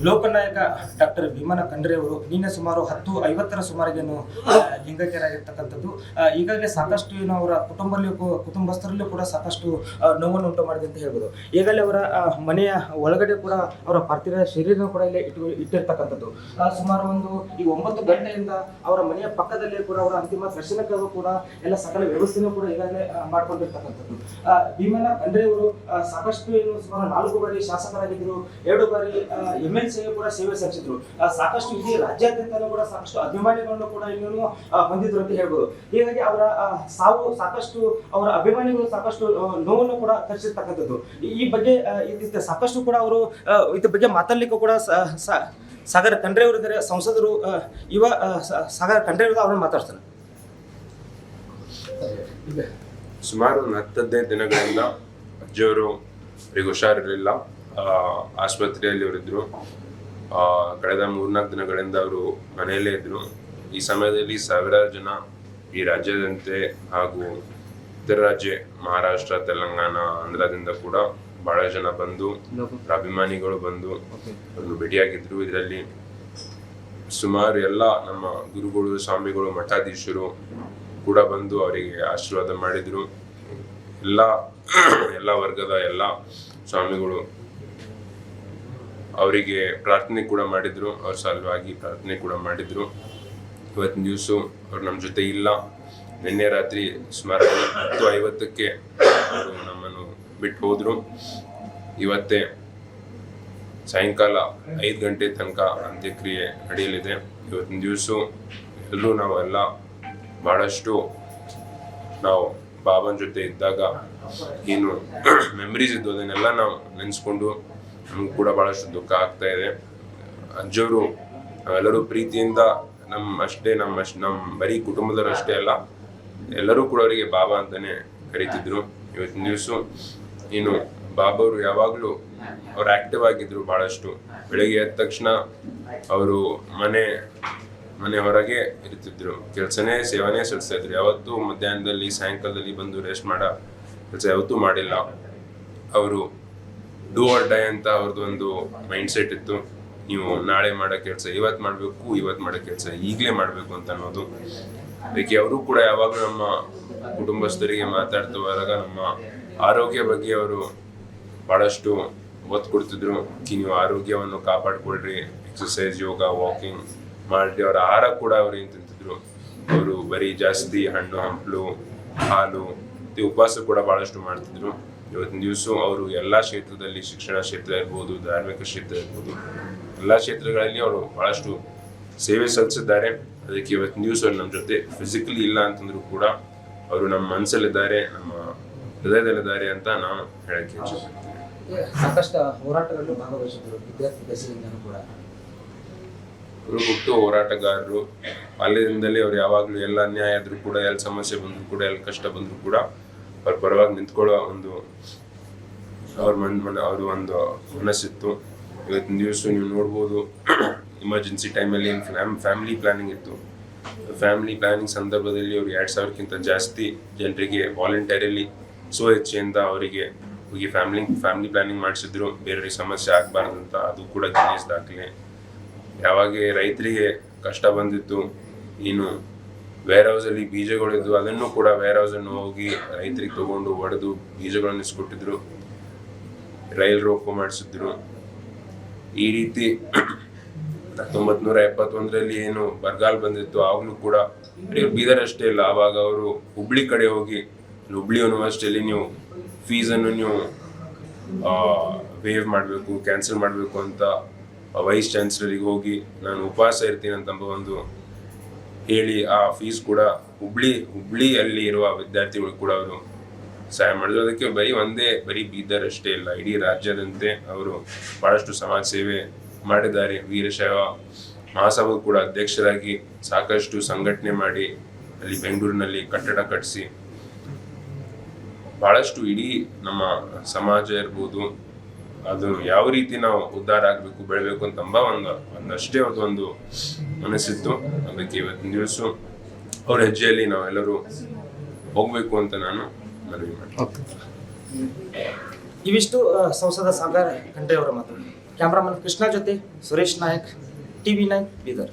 ಲೋಕನಾಯಕ doctor Bhimanna Khandre ಅವರು ನಿನ್ನೆ ಸುಮಾರು 10:50 ಸುಮಾರಿಗೆ ಲಿಂಗೈಕ್ಯರಾಗಿರ್ತಕ್ಕಂಥದ್ದು. ಈಗಾಗಲೇ ಸಾಕಷ್ಟು ಏನು ಅವರ ಕುಟುಂಬಸ್ಥರಲ್ಲೂ ಕೂಡ ಸಾಕಷ್ಟು ನೋವನ್ನು ಉಂಟು ಮಾಡಿದೆ ಅಂತ ಹೇಳ್ಬೋದು. ಈಗಾಗಲೇ ಅವರ ಮನೆಯ ಒಳಗಡೆ ಕೂಡ ಅವರ ಪಾರ್ಥಿವ ಶರೀರ ಕೂಡ ಇಲ್ಲೇ ಇಟ್ಟಿರ್ತಕ್ಕಂಥದ್ದು. ಸುಮಾರು ಈ 9 ಗಂಟೆಯಿಂದ ಅವರ ಮನೆಯ ಪಕ್ಕದಲ್ಲೇ ಕೂಡ ಅವರ ಅಂತಿಮ ದರ್ಶನಕ್ಕೂ ಕೂಡ ಎಲ್ಲ ಸಕಲ ವ್ಯವಸ್ಥೆನೂ ಕೂಡ ಈಗಾಗಲೇ ಮಾಡ್ಕೊಂಡಿರ್ತಕ್ಕಂಥದ್ದು. ಭೀಮಣ್ಣ ಖಂಡ್ರೆ ಅವರು ಸಾಕಷ್ಟು ಏನು ಸುಮಾರು 4 ಬಾರಿ ಶಾಸಕರಾಗಿದ್ದರು, 2 ಬಾರಿ MLC ಕೂಡ ಸೇವೆ ಸಲ್ಲಿಸಿದ್ರು. ಸಾಕಷ್ಟು ಇಡೀ ರಾಜ್ಯಾದ್ಯಂತ ಕೂಡ ಸಾಕಷ್ಟು ಅಭಿಮಾನಿಗಳನ್ನು ಕೂಡ ಇನ್ನೂ ಹೊಂದಿದ್ರು ಅಂತ ಹೇಳ್ಬೋದು. ಹೀಗಾಗಿ ಅವರ ಸಾವು ಸಾಕಷ್ಟು ಅವರ ಅಭಿಮಾನಿಗಳು ಸಾಕಷ್ಟು ನೋವನ್ನು ಕೂಡ ತರಿಸಿರ್ತಕ್ಕಂಥದ್ದು. ಈ ಬಗ್ಗೆ ಸಾಕಷ್ಟು ಕೂಡ ಅವರು ಇದ್ರ ಬಗ್ಗೆ ಮಾತಾಡ್ಲಿಕ್ಕೂ ಕೂಡ ಸಾಗರ ಖಂಡ್ರೆ ಅವರು ಇದ್ದಾರೆ, ಸಂಸದರು ಸಾಗರ ಖಂಡ್ರೆ ಅವರು ಅವ್ರನ್ನ ಮಾತಾಡ್ತಾರೆ. ಸುಮಾರು 10 ದಿನಗಳಿಂದ ಅಜ್ಜಿಯವರು ಅವರಿಗೆ ಹುಷಾರಿರಲಿಲ್ಲ, ಆಸ್ಪತ್ರೆಯಲ್ಲಿ ಅವರಿದ್ರು. ಕಳೆದ 3-4 ದಿನಗಳಿಂದ ಅವರು ಮನೆಯಲ್ಲೇ ಇದ್ರು. ಈ ಸಮಯದಲ್ಲಿ ಸಾವಿರಾರು ಜನ ಈ ರಾಜ್ಯದಂತೆ ಹಾಗೂ ಇತರ ರಾಜ್ಯ ಮಹಾರಾಷ್ಟ್ರ, ತೆಲಂಗಾಣ, ಆಂಧ್ರದಿಂದ ಕೂಡ ಬಹಳ ಜನ ಬಂದು ಅಭಿಮಾನಿಗಳು ಬಂದು ಅವ್ರನ್ನು ಭೇಟಿಯಾಗಿದ್ರು. ಇದರಲ್ಲಿ ಸುಮಾರು ಎಲ್ಲ ನಮ್ಮ ಗುರುಗಳು, ಸ್ವಾಮಿಗಳು, ಮಠಾಧೀಶರು ಕೂಡ ಬಂದು ಅವರಿಗೆ ಆಶೀರ್ವಾದ ಮಾಡಿದ್ರು. ಎಲ್ಲ ವರ್ಗದ ಎಲ್ಲ ಸ್ವಾಮಿಗಳು ಅವರಿಗೆ ಪ್ರಾರ್ಥನೆ ಕೂಡ ಮಾಡಿದ್ರು, ಅವ್ರ ಸಲುವಾಗಿ ಪ್ರಾರ್ಥನೆ ಕೂಡ ಮಾಡಿದ್ರು. ಇವತ್ತಿನ ದಿವಸ ಅವ್ರು ನಮ್ಮ ಜೊತೆ ಇಲ್ಲ. ನಿನ್ನೆ ರಾತ್ರಿ ಸುಮಾರು 10:50 ಅವರು ನಮ್ಮನ್ನು ಬಿಟ್ಟು ಹೋದ್ರು. ಇವತ್ತೇ ಸಾಯಂಕಾಲ 5 ಗಂಟೆ ತನಕ ಅಂತ್ಯಕ್ರಿಯೆ ನಡೆಯಲಿದೆ. ಇವತ್ತಿನ ದಿವಸ ಎಲ್ಲರೂ ನಾವೆಲ್ಲ ಬಹಳಷ್ಟು ನಾವು ಬಾಬನ ಜೊತೆ ಇದ್ದಾಗ ಏನು ಮೆಮರೀಸ್ ಇದ್ದು ಅದನ್ನೆಲ್ಲ ನಾವು ನೆನೆಸ್ಕೊಂಡು ನಮಗೂ ಕೂಡ ಬಹಳಷ್ಟು ದುಃಖ ಆಗ್ತಾ ಇದೆ. ಅಜ್ಜವರು ನಾವೆಲ್ಲರೂ ಪ್ರೀತಿಯಿಂದ ನಮ್ಮ ಬರೀ ಕುಟುಂಬದವರಷ್ಟೇ ಅಲ್ಲ, ಎಲ್ಲರೂ ಕೂಡ ಅವರಿಗೆ ಬಾಬಾ ಅಂತಾನೆ ಕರೀತಿದ್ರು. ಇವತ್ತಿನ ದಿವಸ ಏನು ಬಾಬಾ ಅವರು ಯಾವಾಗಲೂ ಅವ್ರು ಆಕ್ಟಿವ್ ಆಗಿದ್ರು. ಬಹಳಷ್ಟು ಬೆಳಗ್ಗೆ ಎದ್ದ ತಕ್ಷಣ ಅವರು ಮನೆ ಹೊರಗೆ ಇರ್ತಿದ್ರು, ಸೇವನೆ ಸಲ್ಲಿಸ್ತಾ ಇದ್ರು. ಯಾವತ್ತೂ ಮಧ್ಯಾಹ್ನದಲ್ಲಿ ಸಾಯಂಕಾಲದಲ್ಲಿ ಬಂದು ರೆಸ್ಟ್ ಮಾಡೋ ಕೆಲಸ ಯಾವತ್ತೂ ಮಾಡಿಲ್ಲ. ಅವರು ಡೂ ಆರ್ ಡೈ ಅಂತ ಅವ್ರದ್ದು ಒಂದು ಮೈಂಡ್ ಸೆಟ್ ಇತ್ತು. ನೀವು ನಾಳೆ ಮಾಡೋ ಕೆಲಸ ಇವತ್ತು ಮಾಡೋ ಕೆಲಸ ಈಗಲೇ ಮಾಡಬೇಕು ಅಂತ ಅನ್ನೋದು. ಅದಕ್ಕೆ ಅವರು ಕೂಡ ಯಾವಾಗಲೂ ನಮ್ಮ ಕುಟುಂಬಸ್ಥರಿಗೆ ಮಾತಾಡ್ತುವಾಗ ನಮ್ಮ ಆರೋಗ್ಯ ಬಗ್ಗೆ ಅವರು ಬಹಳಷ್ಟು ಒತ್ತು ಕೊಡ್ತಿದ್ರು. ನೀವು ಆರೋಗ್ಯವನ್ನು ಕಾಪಾಡ್ಕೊಳ್ರಿ, ಎಕ್ಸಸೈಸ್, ಯೋಗ, ವಾಕಿಂಗ್ ಮಾಡಿ. ಅವರ ಆಹಾರ ಕೂಡ ಅವ್ರು ಏನು ತಿಂತಿದ್ರು, ಅವರು ಬರೀ ಜಾಸ್ತಿ ಹಣ್ಣು ಹಂಪಲು, ಹಾಲು, ಉಪವಾಸ ಕೂಡ ಬಹಳಷ್ಟು ಮಾಡ್ತಿದ್ರು. ಇವತ್ತಿನ ದಿವಸ ಅವರು ಎಲ್ಲ ಕ್ಷೇತ್ರದಲ್ಲಿ, ಶಿಕ್ಷಣ ಕ್ಷೇತ್ರ ಇರ್ಬೋದು, ಧಾರ್ಮಿಕ ಕ್ಷೇತ್ರ ಇರ್ಬೋದು, ಎಲ್ಲ ಕ್ಷೇತ್ರಗಳಲ್ಲಿ ಅವರು ಬಹಳಷ್ಟು ಸೇವೆ ಸಲ್ಲಿಸಿದ್ದಾರೆ. ಅದಕ್ಕೆ ಇವತ್ತಿನ ದಿವಸ ಅವ್ರು ನಮ್ಮ ಜೊತೆ ಫಿಸಿಕಲಿ ಇಲ್ಲ ಅಂತಂದ್ರು ಕೂಡ ಅವರು ನಮ್ಮ ಮನಸ್ಸಲ್ಲಿದ್ದಾರೆ, ನಮ್ಮ ಹೃದಯದಲ್ಲಿದ್ದಾರೆ ಅಂತ ನಾನು ಹೇಳಕ್ಕೆ ಇಷ್ಟಪಡ್ತೀನಿ. ಸಾಕಷ್ಟು ಹೋರಾಟಗಳಲ್ಲಿ ಭಾಗವಹಿಸಿದ್ರು, ವಿದ್ಯಾರ್ಥಿ ದಶೆಯಿಂದನೂ ಕೂಡ ಅವರು ಹುಟ್ಟು ಹೋರಾಟಗಾರರು. ಬಾಲ್ಯದಿಂದಲೇ ಅವ್ರು ಯಾವಾಗಲೂ ಎಲ್ಲ ಅನ್ಯಾಯ ಆದ್ರೂ ಕೂಡ, ಎಲ್ಲ ಸಮಸ್ಯೆ ಬಂದ್ರು ಕೂಡ, ಎಲ್ಲ ಕಷ್ಟ ಬಂದ್ರು ಕೂಡ ಅವ್ರ ಪರವಾಗಿ ನಿಂತ್ಕೊಳ್ಳೋ ಒಂದು ಅವ್ರ ಒಂದು ಮನಸ್ಸಿತ್ತು. ಇವತ್ತಿನ ದಿವಸ ನೀವು ನೋಡ್ಬೋದು, ಎಮರ್ಜೆನ್ಸಿ ಟೈಮಲ್ಲಿ ಫ್ಯಾಮಿಲಿ ಪ್ಲಾನಿಂಗ್ ಇತ್ತು. ಫ್ಯಾಮಿಲಿ ಪ್ಲಾನಿಂಗ್ ಸಂದರ್ಭದಲ್ಲಿ ಅವರು 2,000ಕ್ಕಿಂತ ಜಾಸ್ತಿ ಜನರಿಗೆ ವಾಲಂಟರಿಲಿ ಸ್ವಇಚ್ಛೆಯಿಂದ ಅವರಿಗೆ ಹೋಗಿ ಫ್ಯಾಮಿಲಿ ಪ್ಲಾನಿಂಗ್ ಮಾಡಿಸಿದ್ರು, ಬೇರೆಯವ್ರಿಗೆ ಸಮಸ್ಯೆ ಆಗಬಾರ್ದಂತ. ಅದು ಕೂಡ ಗಿನ್ನಿಸ್ ದಾಖಲೆ. ಯಾವಾಗ ರೈತರಿಗೆ ಕಷ್ಟ ಬಂದಿತ್ತು, ಇನ್ನು ವೇರ್ ಹೌಸಲ್ಲಿ ಬೀಜಗಳಿದ್ದು, ಅದನ್ನು ಕೂಡ ವೇರ್ ಹೌಸನ್ನು ಹೋಗಿ ರೈತರಿಗೆ ತಗೊಂಡು ಹೊಡೆದು ಬೀಜಗಳನ್ನು ಇಸ್ಕೊಟ್ಟಿದ್ರು, ರೈಲ್ ರೋಕೋ ಮಾಡಿಸಿದ್ರು. ಈ ರೀತಿ 1971ರಲ್ಲಿ ಏನು ಬರಗಾಲ ಬಂದಿತ್ತು, ಆವಾಗಲೂ ಕೂಡ ಬೀದರ್ ಅಷ್ಟೇ ಇಲ್ಲ, ಆವಾಗ ಅವರು ಹುಬ್ಳಿ ಕಡೆ ಹೋಗಿ, ಹುಬ್ಳಿ ಯೂನಿವರ್ಸಿಟಿಯಲ್ಲಿ ನೀವು ಫೀಸನ್ನು ನೀವು ವೇವ್ ಮಾಡಬೇಕು, ಕ್ಯಾನ್ಸಲ್ ಮಾಡಬೇಕು ಅಂತ ವೈಸ್ ಚಾನ್ಸಲರಿಗೆ ಹೋಗಿ ನಾನು ಉಪವಾಸ ಇರ್ತೀನಿ ಅಂತ ಒಂದು ಹೇಳಿ ಆ ಫೀಸ್ ಕೂಡ ಹುಬ್ಳಿಯಲ್ಲಿ ಇರುವ ವಿದ್ಯಾರ್ಥಿಗಳು ಕೂಡ ಅವರು ಸಹಾಯ ಮಾಡಿದ್ರು. ಅದಕ್ಕೆ ಬರೀ ಬೀದರ್ ಅಷ್ಟೇ ಇಲ್ಲ, ಇಡೀ ರಾಜ್ಯದಂತೆ ಅವರು ಬಹಳಷ್ಟು ಸಮಾಜ ಸೇವೆ ಮಾಡಿದ್ದಾರೆ. ವೀರಶೈವ ಮಹಾಸಭಾ ಕೂಡ ಅಧ್ಯಕ್ಷರಾಗಿ ಸಾಕಷ್ಟು ಸಂಘಟನೆ ಮಾಡಿ ಅಲ್ಲಿ ಬೆಂಗಳೂರಿನಲ್ಲಿ ಕಟ್ಟಡ ಕಟ್ಟಿಸಿ ಬಹಳಷ್ಟು ಇಡೀ ನಮ್ಮ ಸಮಾಜ ಇರ್ಬೋದು, ಅದು ಯಾವ ರೀತಿ ನಾವು ಉದ್ಧಾರ ಆಗಬೇಕು, ಬೆಳಬೇಕು ಅಂತ ಒಂದಷ್ಟೇ ಒಂದು ಮನಸ್ಸಿತ್ತು. ಅದಕ್ಕೆ ಇವತ್ತಿನ ದಿವಸ ಅವ್ರ ಹೆಜ್ಜೆಯಲ್ಲಿ ನಾವೆಲ್ಲರೂ ಹೋಗ್ಬೇಕು ಅಂತ ನಾನು ಮನವಿ ಮಾಡ್ತೀನಿ. ಇವಿಷ್ಟು ಸಂಸದ ಸಾಗರ ಖಂಡ್ರೆ ಅವರ ಮಾತು. ಕ್ಯಾಮ್ರಾಮನ್ ಕೃಷ್ಣ ಜೊತೆ ಸುರೇಶ್ ನಾಯಕ್, TV9 ಬೀದರ್.